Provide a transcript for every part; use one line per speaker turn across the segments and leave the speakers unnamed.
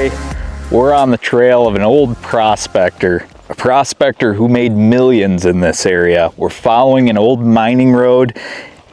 Today, we're on the trail of an old prospector, a prospector who made millions in this area. We're following an old mining road,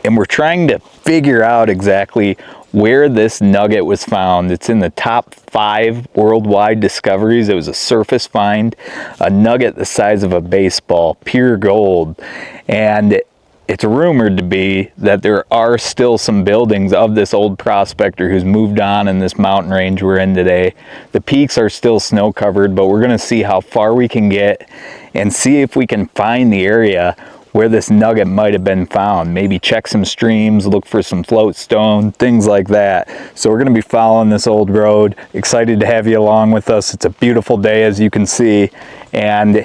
and we're trying to figure out exactly where this nugget was found. It's in the top 5 worldwide discoveries. It was a surface find, a nugget the size of a baseball, pure gold. And it's rumored to be that there are still some buildings of this old prospector who's moved on in this mountain range we're in today. The peaks are still snow covered, but we're gonna see how far we can get and see if we can find the area where this nugget might have been found. Maybe check some streams, look for some float stone, things like that. So we're gonna be following this old road. Excited to have you along with us. It's a beautiful day, as you can see. And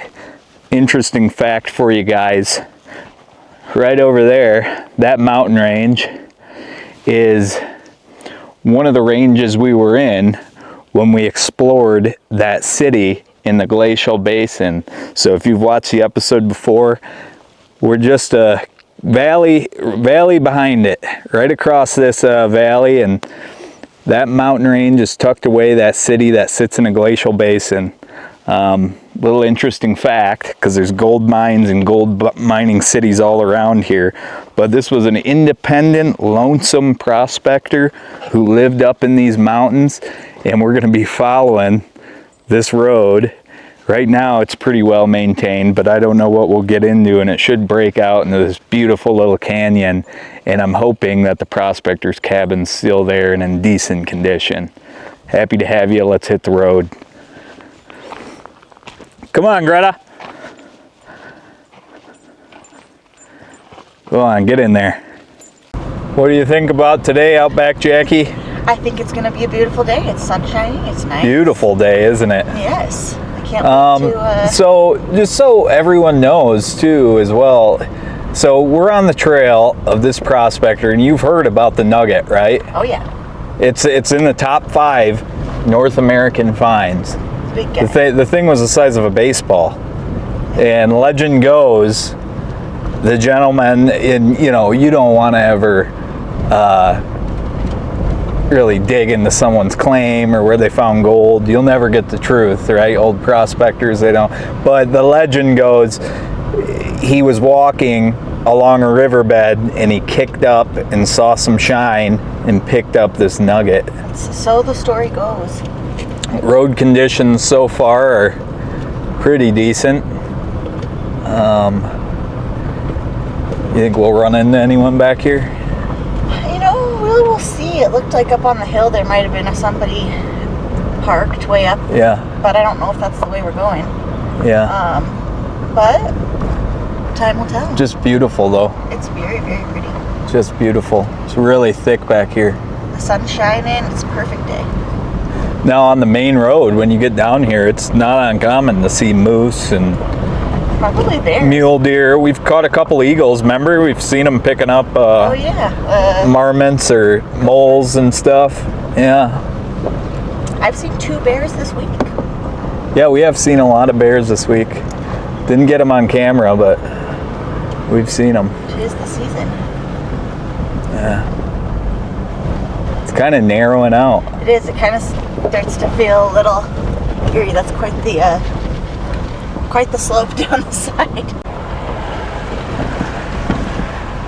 interesting fact for you guys, right over there, that mountain range is one of the ranges we were in when we explored that city in the glacial basin. So if you've watched the episode before, we're just a valley behind it, right across this valley, and that mountain range is tucked away, that city that sits in a glacial basin. Little interesting fact, because there's gold mines and gold mining cities all around here, but this was an independent, lonesome prospector who lived up in these mountains, and we're going to be following this road. Right now it's pretty well maintained, but I don't know what we'll get into, and it should break out into this beautiful little canyon, and I'm hoping that the prospector's cabin's still there and in decent condition. Happy to have you. Let's hit the road. Come on, Greta. Go on, get in there. What do you think about today out back, Jackie?
I think it's going to be a beautiful day. It's sunshiny. It's nice.
Beautiful day, isn't it?
Yes. I can't wait to...
So, just so everyone knows, too, as well, so we're on the trail of this prospector, and you've heard about the nugget, right?
Oh, yeah.
It's in the top 5 North American finds.
Big guy.
The thing was the size of a baseball, and legend goes, the gentleman you don't want to ever really dig into someone's claim or where they found gold. You'll never get the truth, right? Old prospectors, they don't. But the legend goes, he was walking along a riverbed and he kicked up and saw some shine and picked up this nugget.
So the story goes.
Road conditions so far are pretty decent. You think we'll run into anyone back here?
You know, really, we'll see. It looked like up on the hill there might have been somebody parked way up.
Yeah.
But I don't know if that's the way we're going.
Yeah.
But time will tell.
Just beautiful, though.
It's very, very pretty.
Just beautiful. It's really thick back here.
The sun's shining. It's a perfect day.
Now on the main road, when you get down here, it's not uncommon to see moose and
probably bears.
Mule deer. We've caught a couple eagles. Remember, we've seen them picking up marmots or moles and stuff. Yeah.
I've seen 2 bears this week.
Yeah, we have seen a lot of bears this week. Didn't get them on camera, but we've seen them.
'Tis the season.
Yeah. It's kind of narrowing out.
It is. It kind of starts to feel a little eerie. That's quite the slope down the side.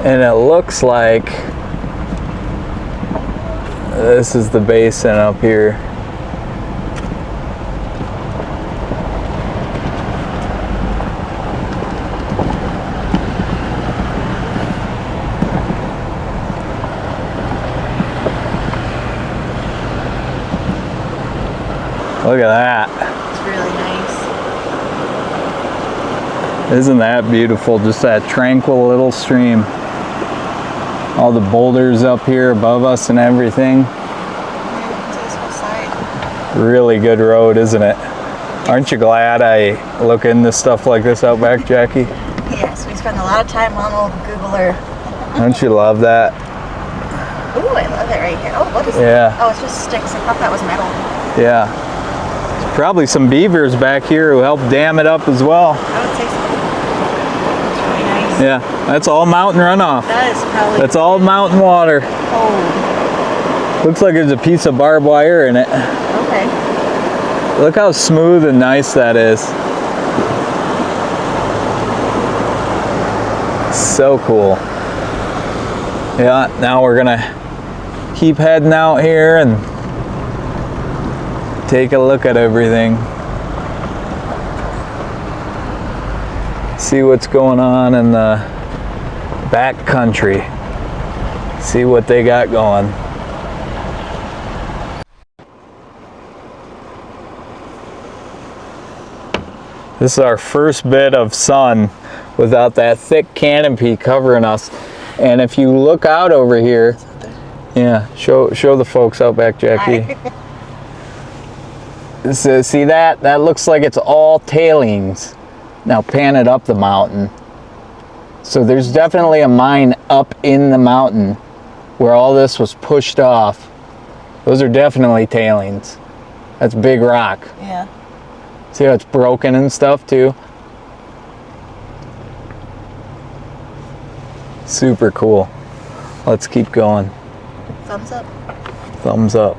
And it looks like this is the basin up here. Look at that.
It's really nice.
Isn't that beautiful? Just that tranquil little stream. All the boulders up here above us and everything. Really good road, isn't it? Aren't you glad I look into stuff like this out back, Jackie?
Yes, we spend a lot of time on old Google Earth.
Don't you love that?
Ooh, I love it right here. Oh, what is
Yeah.
that? Oh, it's just sticks. I thought that was metal.
Yeah. There's probably some beavers back here who helped dam it up as well.
I would say so. It's really nice.
Yeah, that's all mountain runoff.
That is probably...
That's all mountain water.
Oh.
Looks like there's a piece of barbed wire in it.
Okay.
Look how smooth and nice that is. So cool. Yeah, now we're gonna keep heading out here and take a look at everything. See what's going on in the back country. See what they got going. This is our first bit of sun without that thick canopy covering us. And if you look out over here, yeah, show the folks out back, Jackie. So, see that? That looks like it's all tailings. Now pan it up the mountain. So there's definitely a mine up in the mountain where all this was pushed off. Those are definitely tailings. That's big rock.
Yeah.
See how it's broken and stuff too? Super cool. Let's keep going.
Thumbs up.
Thumbs up.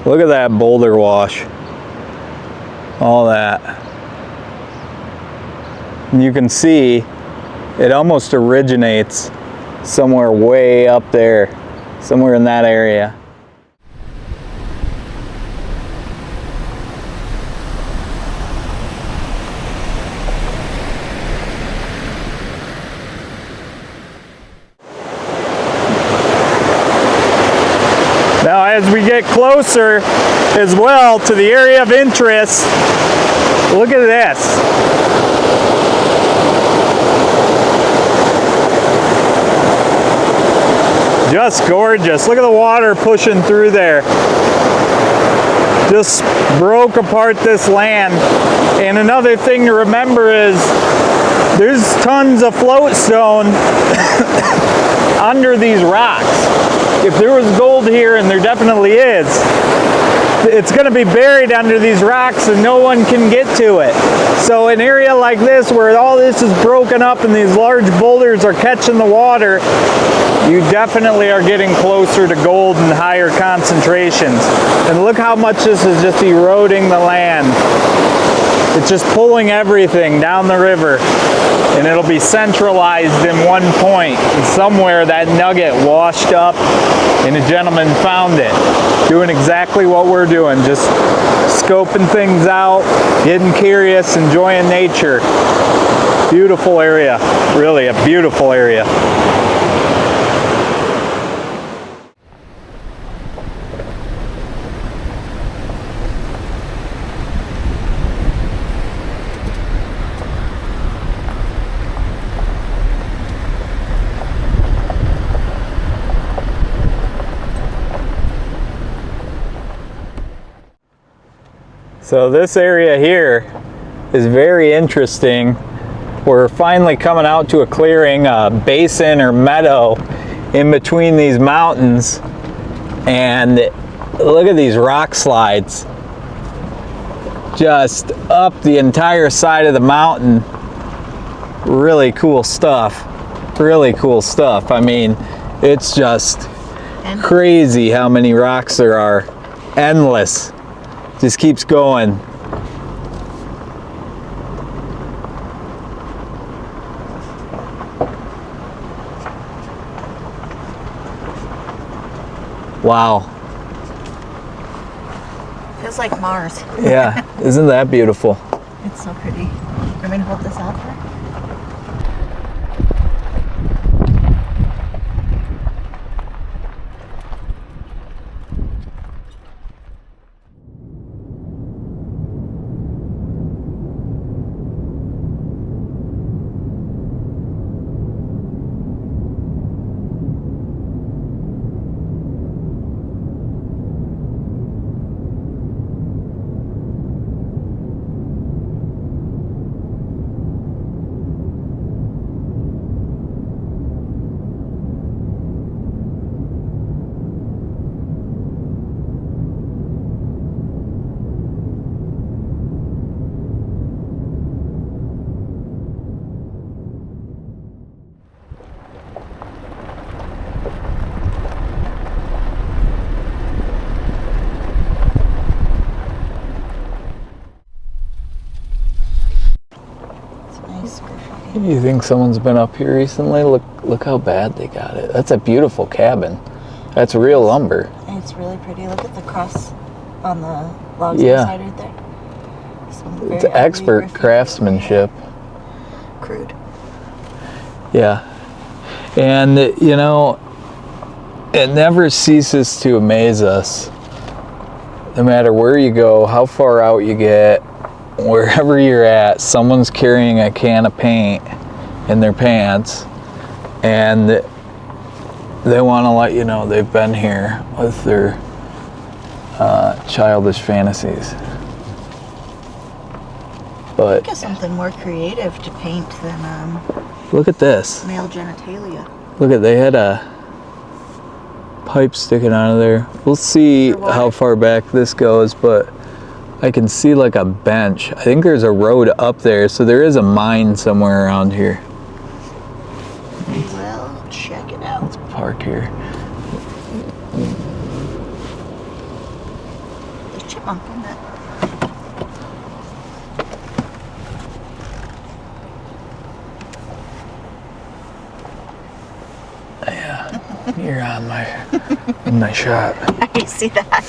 Look at that boulder wash. All that. And you can see it almost originates somewhere way up there, somewhere in that area. Now as we get closer as well to the area of interest, look at this. Just gorgeous. Look at the water pushing through there. Just broke apart this land. And another thing to remember is there's tons of float stone under these rocks. If there was gold here, and there definitely is, it's going to be buried under these rocks and no one can get to it. So an area like this where all this is broken up and these large boulders are catching the water, you definitely are getting closer to gold and higher concentrations. And look how much this is just eroding the land. It's just pulling everything down the river, and it'll be centralized in one point. And somewhere that nugget washed up and a gentleman found it, doing exactly what we're doing, just scoping things out, getting curious, enjoying nature. Beautiful area, really a beautiful area. So this area here is very interesting. We're finally coming out to a clearing, a basin or meadow in between these mountains. And look at these rock slides. Just up the entire side of the mountain. Really cool stuff. Really cool stuff. I mean, it's just crazy how many rocks there are. Endless. Just keeps going. Wow.
Feels like Mars.
Yeah, isn't that beautiful?
It's so pretty. I'm going to hold this out for?
You think someone's been up here recently? Look how bad they got it. That's a beautiful cabin. That's real lumber.
And it's really pretty. Look at the cross on the logs
Yeah.
inside right there. Some
It's
very
expert
ugly
craftsmanship.
crude.
Yeah. And, you know, it never ceases to amaze us. No matter where you go, how far out you get, wherever you're at, someone's carrying a can of paint in their pants, and they want to let you know they've been here with their childish fantasies. But
Think of something more creative to paint than
look at this.
male genitalia.
Look at, they had a pipe sticking out of there. We'll see how far back this goes, but I can see like a bench. I think there's a road up there, so there is a mine somewhere around here.
Well, check it out.
Let's park here.
There's chipmunk in that.
Yeah, you're on my shot.
I see that.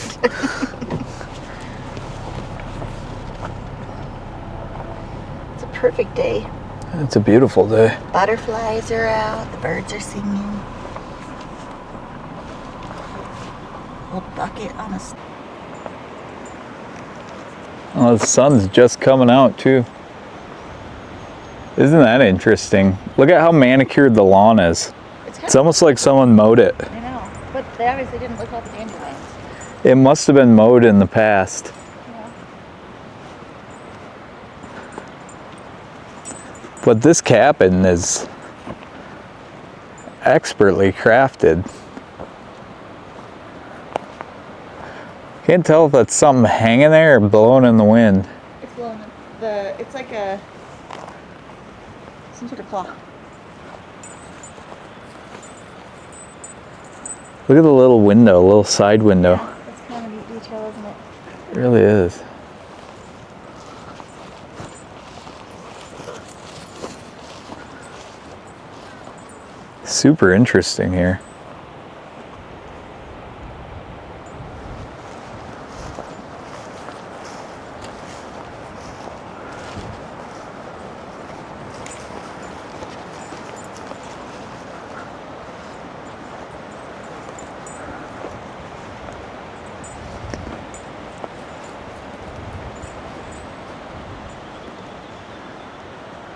It's a perfect day.
It's a beautiful day.
Butterflies are out. The birds are singing. Little bucket on a.
Oh, the sun's just coming out too. Isn't that interesting? Look at how manicured the lawn is. It's almost like someone mowed it.
I know, but they obviously didn't look at the dandelions.
It must have been mowed in the past.
Yeah.
But this cabin is expertly crafted. Can't tell if that's something hanging there or blowing in the wind.
It's blowing. It's like some sort of claw.
Look at the little window, little side window.
Yeah, that's kind of a neat detail, isn't it?
It really is. Super interesting here.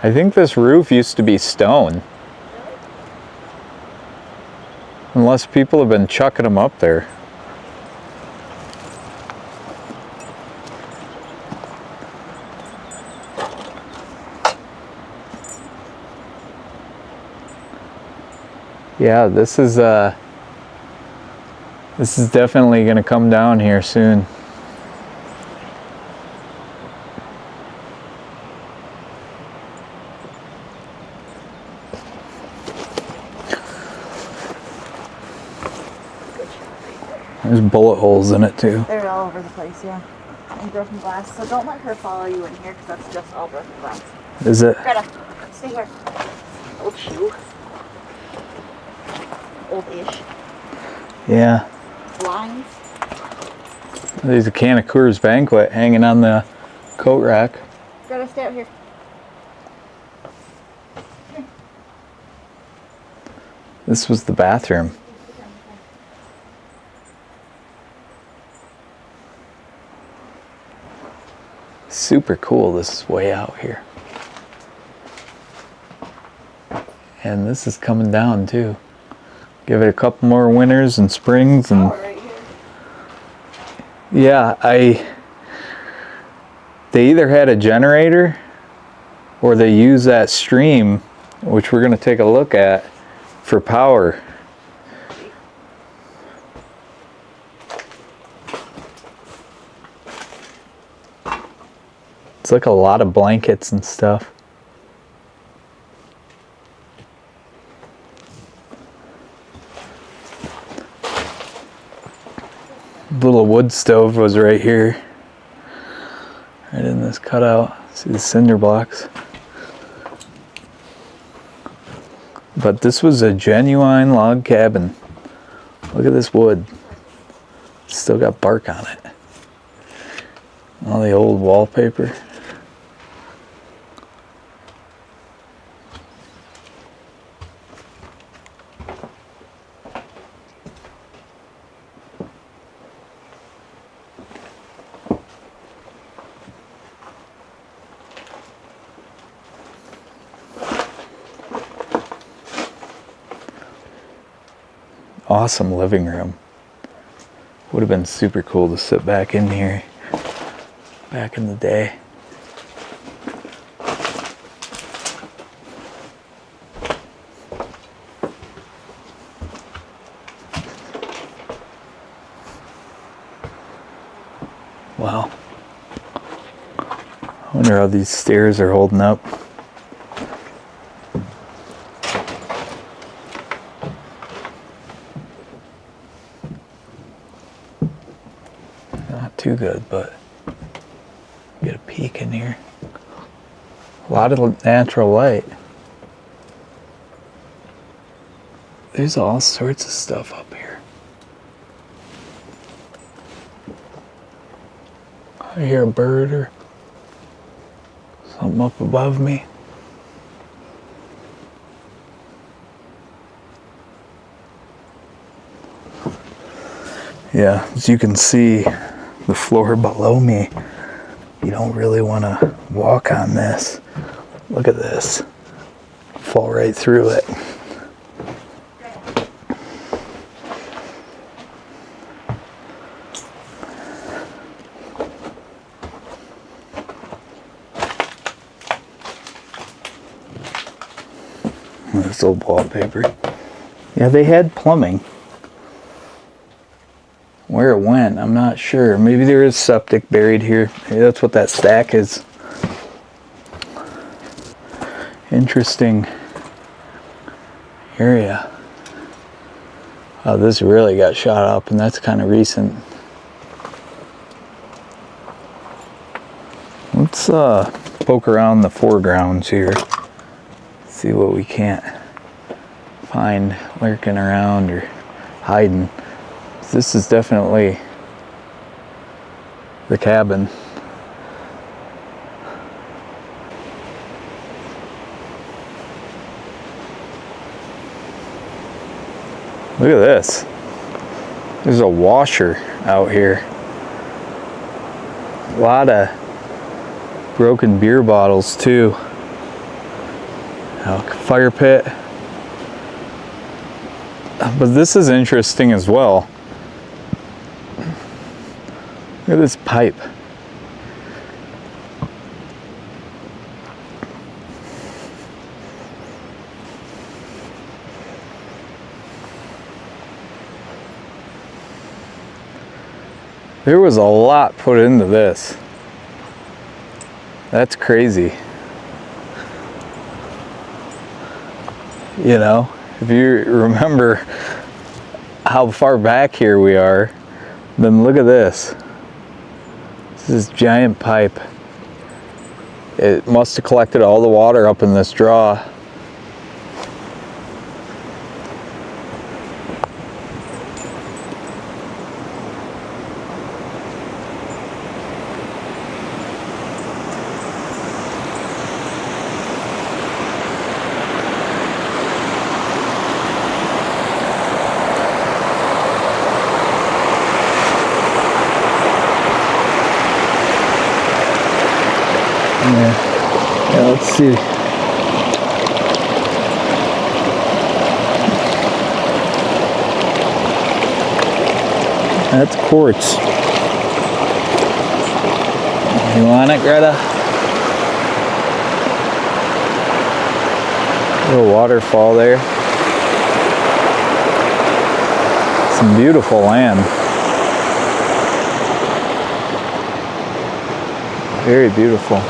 I think this roof used to be stone. Unless people have been chucking them up there. Yeah, this is definitely going to come down here soon. There's bullet holes in it too.
They're all over the place, yeah. And broken glass. So don't let her follow you in here because that's just all broken glass.
Is it?
Greta, stay here. Old shoe. Old-ish.
Yeah.
Blinds.
There's a can of Coors Banquet hanging on the coat rack.
Greta, stay out here.
This was the bathroom. Super cool. This is way out here. And this is coming down too. Give it a couple more winters and springs and
Right here.
yeah, they either had a generator or they use that stream, which we're going to take a look at, for power. It's like a lot of blankets and stuff. Little wood stove was right here. Right in this cutout. See the cinder blocks. But this was a genuine log cabin. Look at this wood. Still got bark on it. All the old wallpaper. Awesome living room. Would have been super cool to sit back in here back in the day. Wow. I wonder how these stairs are holding up. Not too good, but get a peek in here. A lot of natural light. There's all sorts of stuff up here. I hear a bird or something up above me. Yeah, as you can see, the floor below me, you don't really want to walk on this. Look at this. Fall right through it. This old wallpaper. Yeah, they had plumbing. Where it went, I'm not sure. Maybe there is septic buried here. Maybe that's what that stack is. Interesting area. Oh, this really got shot up, and that's kind of recent. Let's poke around the foregrounds here. See what we can't find lurking around or hiding. This is definitely the cabin. Look at this. There's a washer out here. A lot of broken beer bottles too. Fire pit. But this is interesting as well. Look at this pipe. There was a lot put into this. That's crazy. You know, if you remember how far back here we are, then look at this. This is giant pipe. It must have collected all the water up in this draw. Yeah, let's see. That's quartz. You want it, Greta? Little waterfall there. Some beautiful land. Very beautiful.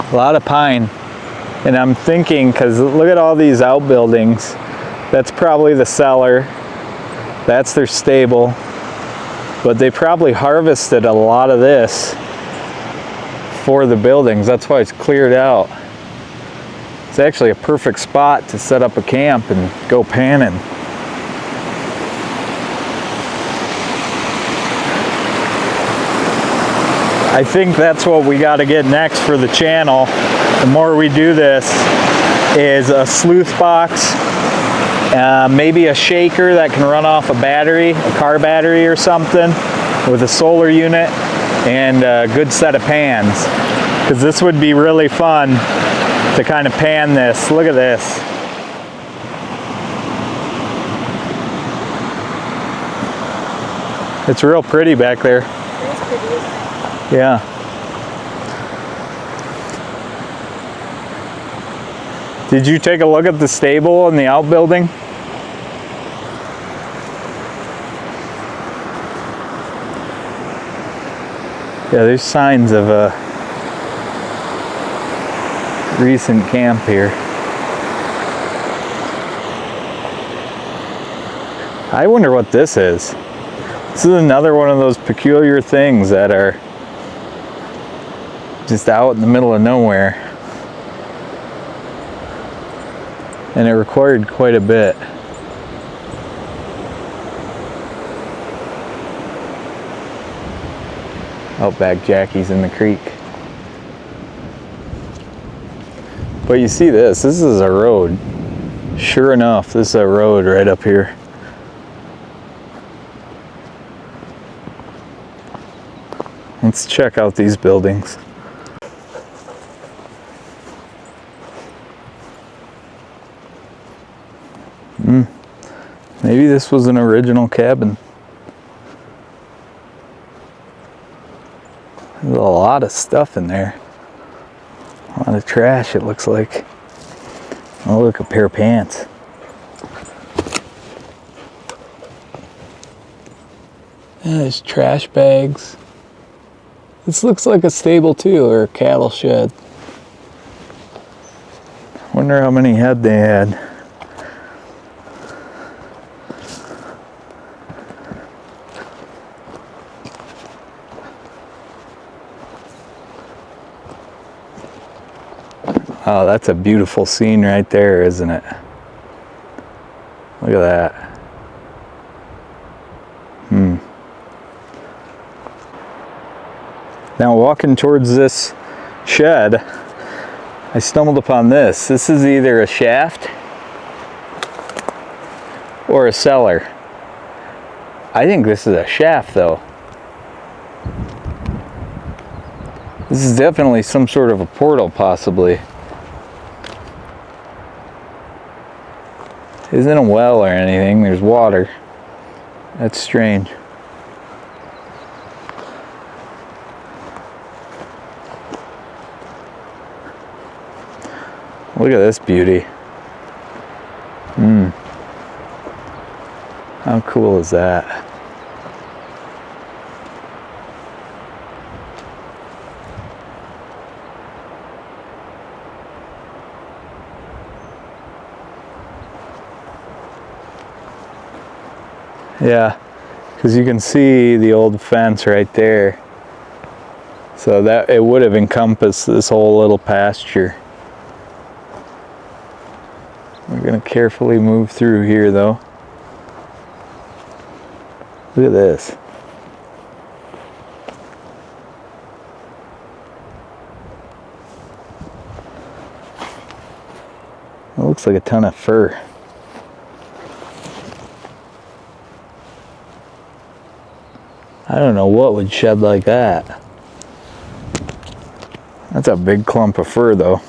A lot of pine. And I'm thinking, because look at all these outbuildings. That's probably the cellar. That's their stable. but they probably harvested a lot of this for the buildings. That's why it's cleared out. It's actually a perfect spot to set up a camp and go panning. I think that's what we got to get next for the channel. The more we do this, is a sleuth box, maybe a shaker that can run off a battery, a car battery or something, with a solar unit, and a good set of pans. Because this would be really fun to kind of pan this. Look at this. It's real pretty back there.
It's pretty.
Yeah. Did you take a look at the stable and the outbuilding? Yeah, there's signs of a recent camp here. I wonder what this is. This is another one of those peculiar things that are just out in the middle of nowhere. And it required quite a bit. Outback Jackie's in the creek. But you see this is a road. Sure enough, this is a road right up here. Let's check out these buildings. Maybe this was an original cabin. There's a lot of stuff in there. A lot of trash, it looks like. Oh, look, a pair of pants. Yeah, there's trash bags. This looks like a stable too, or a cattle shed. Wonder how many head they had. Oh, that's a beautiful scene right there, isn't it? Look at that. Now, walking towards this shed, I stumbled upon this. This is either a shaft or a cellar. I think this is a shaft, though. This is definitely some sort of a portal, possibly. Isn't a well or anything. There's water. That's strange. Look at this beauty. How cool is that? Yeah, because you can see the old fence right there. So that it would have encompassed this whole little pasture. We're going to carefully move through here though. Look at this. It looks like a ton of fur. I don't know what would shed like that. That's a big clump of fur though.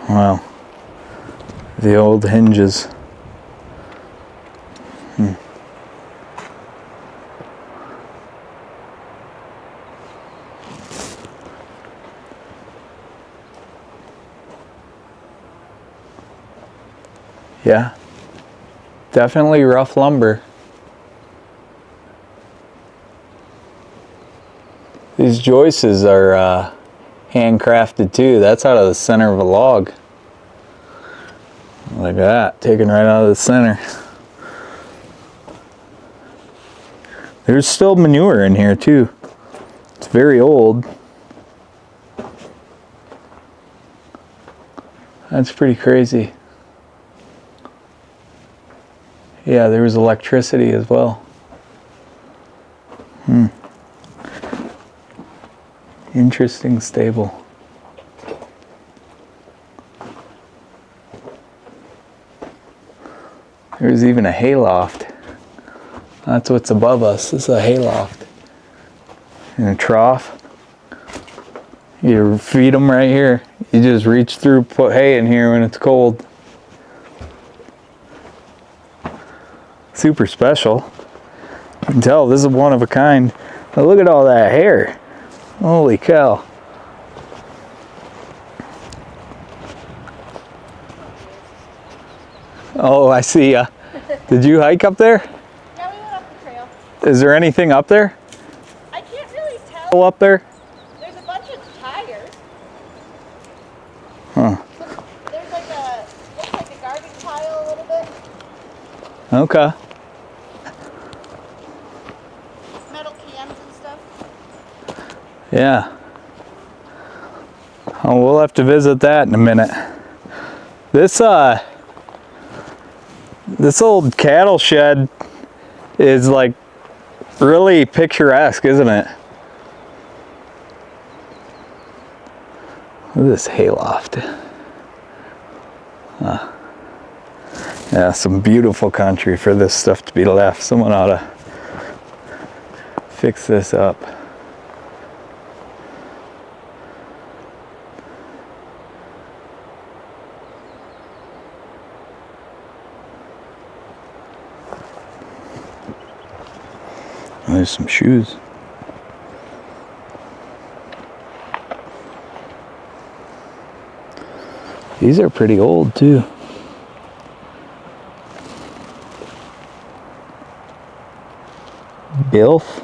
Wow. The old hinges. Yeah, definitely rough lumber. These joists are handcrafted too. That's out of the center of a log. Like that, taken right out of the center. There's still manure in here too. It's very old. That's pretty crazy. Yeah, there was electricity as well. Interesting stable. There's even a hayloft. That's what's above us. This is a hayloft. And a trough. You feed them right here. You just reach through, put hay in here when it's cold. Super special. You can tell this is one of a kind. Now look at all that hair. Holy cow. Oh, I see ya. Did you hike up there?
Yeah, we went up the trail.
Is there anything up there?
I can't really tell.
Up there?
There's a bunch of tires.
Huh.
There's like looks like a garbage pile a little bit.
Okay.
Metal cans and stuff.
Yeah. Oh, we'll have to visit that in a minute. This old cattle shed is like really picturesque, isn't it? Look at this hayloft. Yeah, some beautiful country for this stuff to be left. Someone ought to fix this up. There's some shoes. These are pretty old too. Bilf.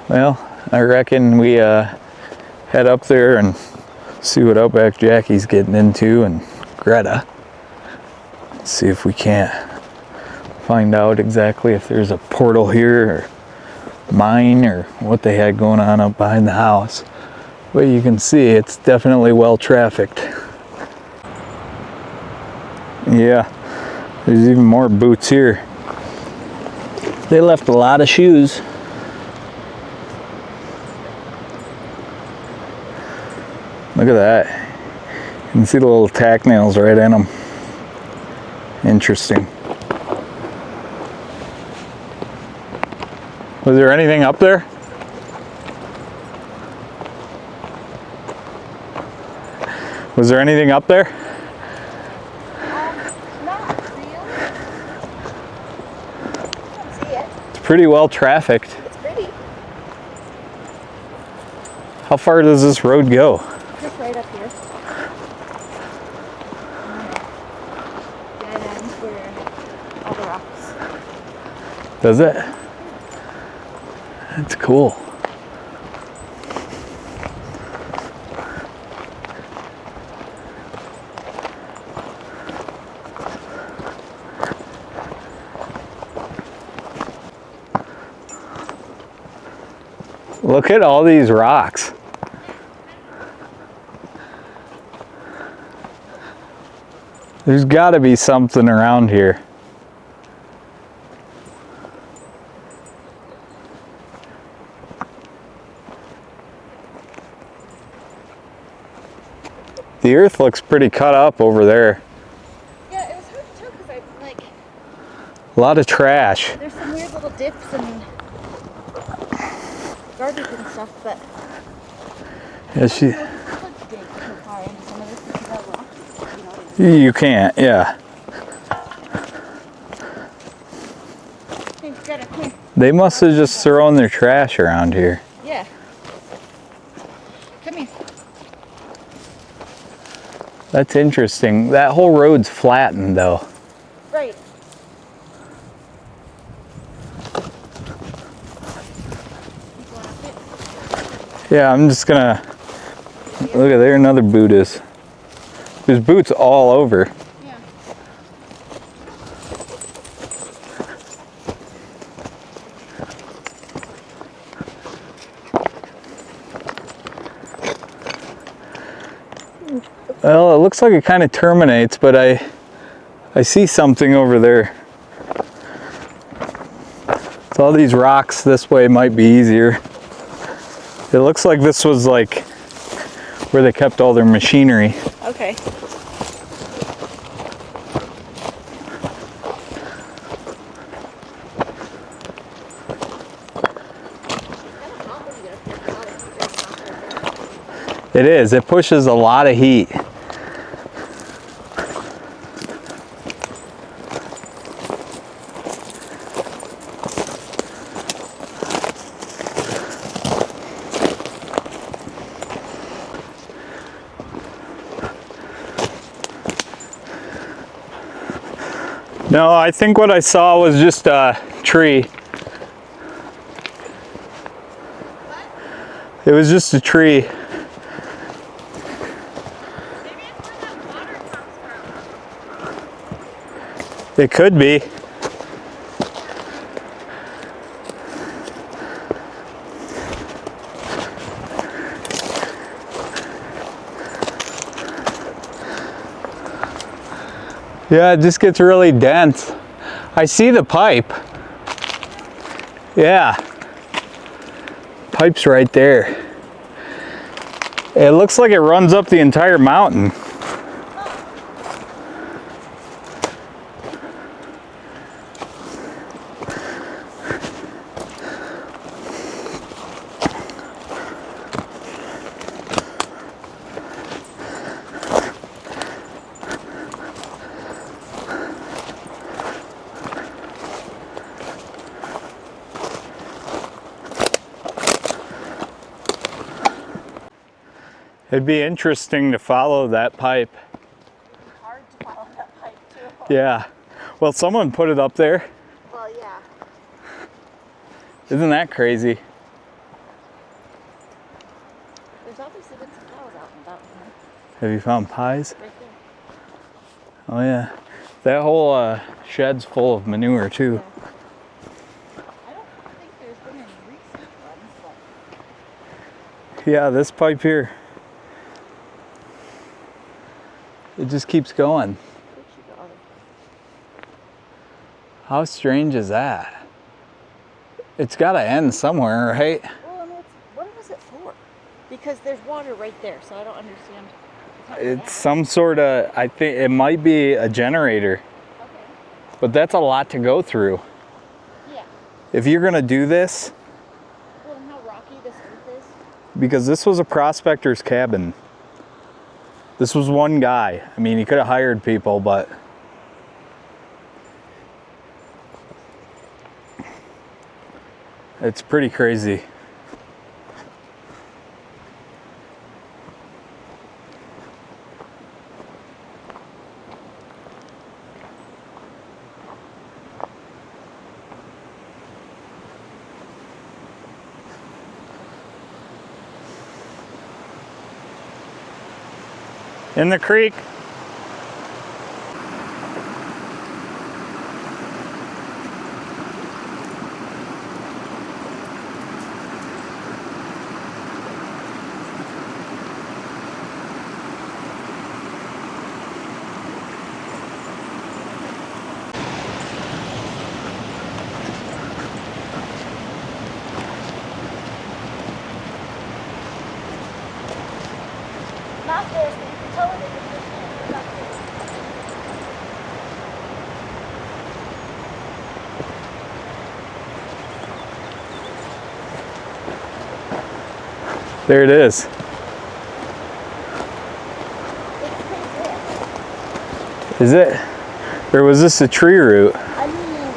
Well, I reckon we head up there and see what Outback Jackie's getting into, and Greta. See if we can't find out exactly if there's a portal here or mine or what they had going on up behind the house. But you can see it's definitely well trafficked. Yeah, there's even more boots here. They left a lot of shoes. Look at that. You can see the little tack nails right in them. Interesting. Was there anything up there? Was there anything up there?
Not really. I don't see it.
It's pretty well trafficked.
It's pretty.
How far does this road go?
Just right up here. Dead end where all the rocks.
Does it? That's cool. Look at all these rocks. There's got to be something around here. The earth looks pretty cut up over there.
Yeah, it was hard to tell because I like.
A lot of trash.
There's some weird little dips and garbage and stuff, but
Yeah, she.
you could dig too far into some of this because that rock, you know.
You can't, yeah.
Hey, Greta, come here.
They must have just thrown their trash around here.
Yeah. Come here.
That's interesting. That whole road's flattened though.
Right.
Yeah, I'm just gonna, look at there, another Buddhist. There's boots all over.
Yeah.
Well, it looks like it kind of terminates, but I see something over there. So all these rocks this way might be easier. It looks like this was like where they kept all their machinery.
Okay.
It is. It pushes a lot of heat. No, I think what I saw was just a tree. It was just a tree.
Maybe it's where that water comes from.
It could be. Yeah, it just gets really dense. I see the pipe. Yeah. Pipe's right there. It looks like it runs up the entire mountain. It'd be interesting to follow that pipe.
It's hard to follow that pipe too.
Yeah. Well, someone put it up there.
Well, yeah.
Isn't that crazy?
There's obviously been some cows out and about here.
Have you found pies?
Right there.
Oh yeah. That whole shed's full of manure too.
Yeah. I don't think there's been any recent ones, but
Yeah, this pipe here. It just keeps going.
we should go.
How strange is that? It's got to end somewhere, right?
Well, and what was it for? Because there's water right there, so I don't understand. Not
It's
that.
some sort of, I think it might be a generator,
Okay.
but that's a lot to go through.
Yeah.
If you're going to do this,
Well, and how rocky this earth is.
because this was a prospector's cabin. This was one guy. I mean, he could have hired people, but it's pretty crazy. In the creek.
Not this, but you can tell it is a fish tank. It's up there.
There it is.
It's pretty big.
Is it? Or was this a tree root?
I mean, it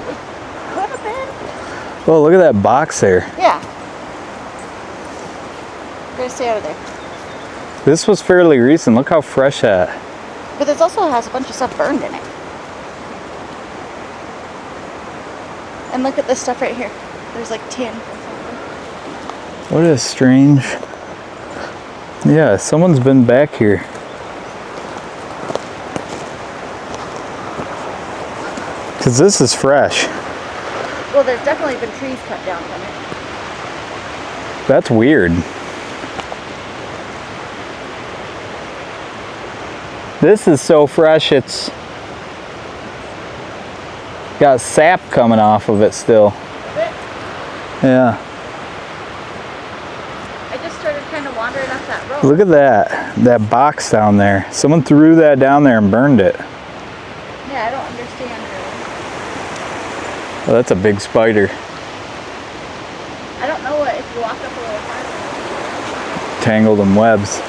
could have been.
Oh, look at that box there.
Yeah. Gotta stay out of there.
This was fairly recent. Look how fresh that.
But this also has a bunch of stuff burned in it. And look at this stuff right here. There's like tin or something.
What is strange? Yeah, someone's been back here. Because this is fresh.
Well, there's definitely been trees cut down from it.
That's weird. This is so fresh, it's got sap coming off of it still.
Is it?
Yeah.
I just started kind of wandering up that road.
Look at that box down there. Someone threw that down there and burned it.
Yeah, I don't understand really.
Well, that's a big spider.
I don't know what, if you walk up a little farther.
Tangled in webs.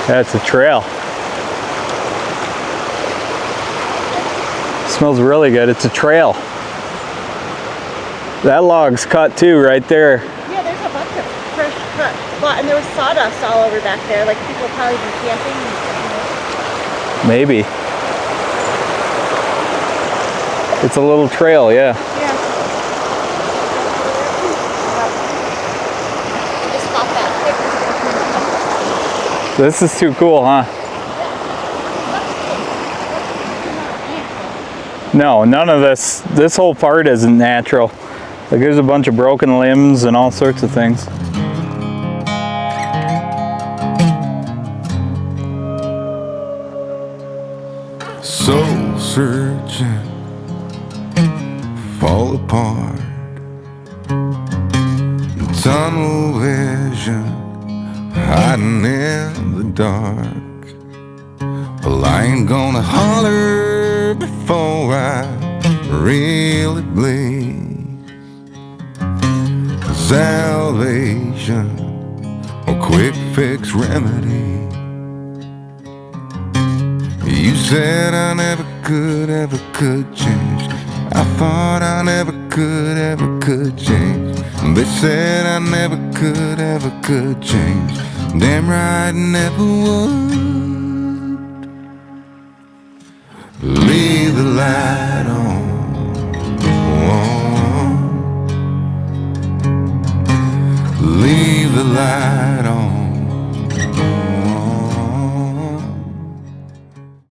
That's a trail. Smells really good. It's a trail. That log's cut too, right there.
Yeah, there's a bunch of fresh cut. Well, and there was sawdust all over back there. Like people probably been camping and stuff.
Maybe. It's a little trail, yeah.
Yeah. Just got that thick.
This is too cool, huh? No, none of this. This whole part isn't natural. Like there's a bunch of broken limbs and all sorts of things.
Soul searching, fall apart. Tunnel vision, hiding in the dark. Well, I ain't gonna holler before I really bleed. Salvation, a quick fix remedy. You said I never could change. I thought I never could change. They said I never could change. Damn right I never would. Leave the light